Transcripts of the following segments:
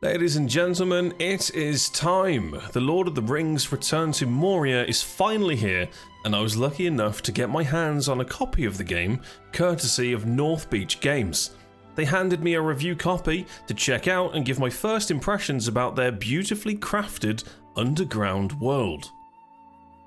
Ladies and gentlemen, it is time! The Lord of the Rings Return to Moria is finally here, and I was lucky enough to get my hands on a copy of the game, courtesy of North Beach Games. They handed me a review copy to check out and give my first impressions about their beautifully crafted underground world.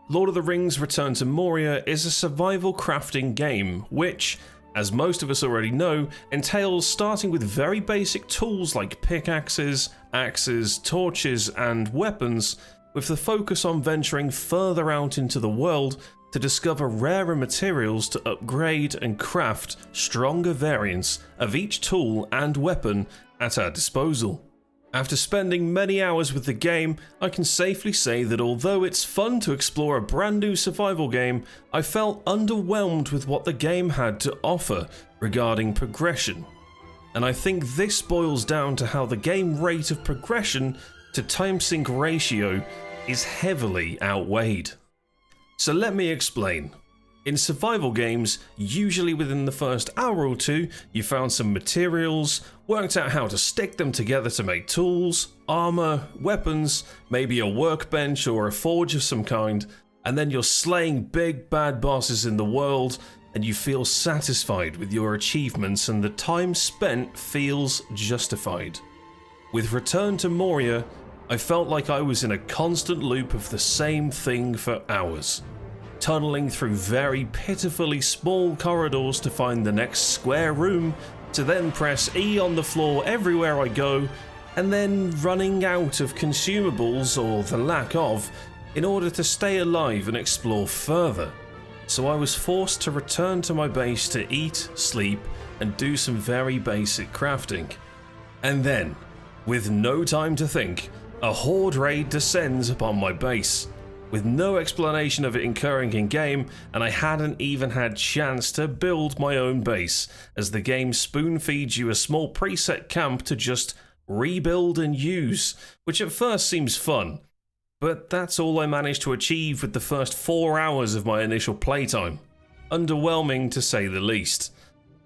Lord of the Rings Return to Moria is a survival crafting game which, as most of us already know, entails starting with very basic tools like pickaxes, axes, torches, and weapons, with the focus on venturing further out into the world to discover rarer materials to upgrade and craft stronger variants of each tool and weapon at our disposal. After spending many hours with the game, I can safely say that although it's fun to explore a brand new survival game, I felt underwhelmed with what the game had to offer regarding progression. And I think this boils down to how the game rate of progression to time sync ratio is heavily outweighed. So let me explain. In survival games, usually within the first hour or two, you found some materials, worked out how to stick them together to make tools, armor, weapons, maybe a workbench or a forge of some kind, and then you're slaying big bad bosses in the world, and you feel satisfied with your achievements and the time spent feels justified. With Return to Moria, I felt like I was in a constant loop of the same thing for hours. Tunneling through very pitifully small corridors to find the next square room, to then press E on the floor everywhere I go, and then running out of consumables, or the lack of, in order to stay alive and explore further. So I was forced to return to my base to eat, sleep, and do some very basic crafting. And then, with no time to think, a horde raid descends upon my base, with no explanation of it occurring in-game, and I hadn't even had chance to build my own base, as the game spoon-feeds you a small preset camp to just rebuild and use, which at first seems fun, but that's all I managed to achieve with the first 4 hours of my initial playtime. Underwhelming to say the least.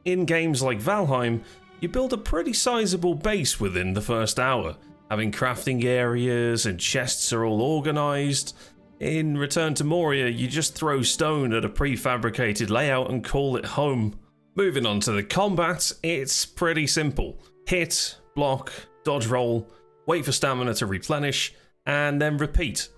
In games like Valheim, you build a pretty sizable base within the first hour, having crafting areas and chests are all organised. In Return to Moria, you just throw stone at a prefabricated layout and call it home. Moving on to the combat, it's pretty simple. Hit, block, dodge roll, wait for stamina to replenish, and then repeat.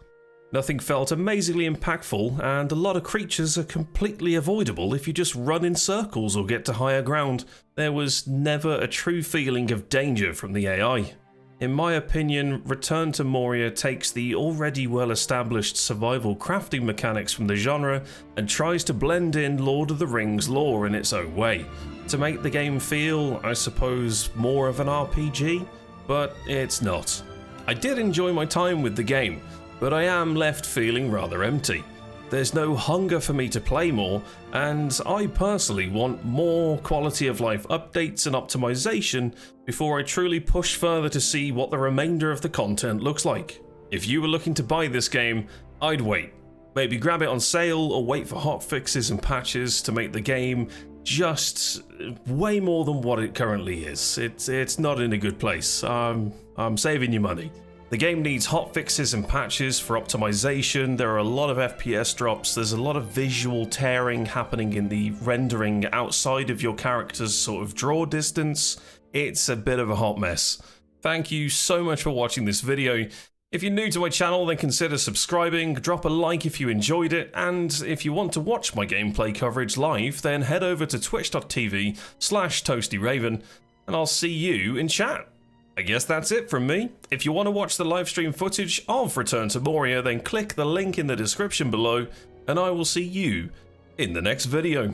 Nothing felt amazingly impactful, and a lot of creatures are completely avoidable if you just run in circles or get to higher ground. There was never a true feeling of danger from the AI. In my opinion, Return to Moria takes the already well-established survival crafting mechanics from the genre and tries to blend in Lord of the Rings lore in its own way, to make the game feel, I suppose, more of an RPG, but it's not. I did enjoy my time with the game, but I am left feeling rather empty. There's no hunger for me to play more, and I personally want more quality of life updates and optimization before I truly push further to see what the remainder of the content looks like. If you were looking to buy this game, I'd wait. Maybe grab it on sale or wait for hotfixes and patches to make the game just way more than what it currently is. It's not in a good place. I'm saving you money. The game needs hotfixes and patches for optimization. There are a lot of FPS drops, there's a lot of visual tearing happening in the rendering outside of your character's sort of draw distance. It's a bit of a hot mess. Thank you so much for watching this video. If you're new to my channel, then consider subscribing, drop a like if you enjoyed it, and if you want to watch my gameplay coverage live, then head over to twitch.tv/ToastyRaven, and I'll see you in chat. I guess that's it from me. If you want to watch the livestream footage of Return to Moria, then click the link in the description below, and I will see you in the next video.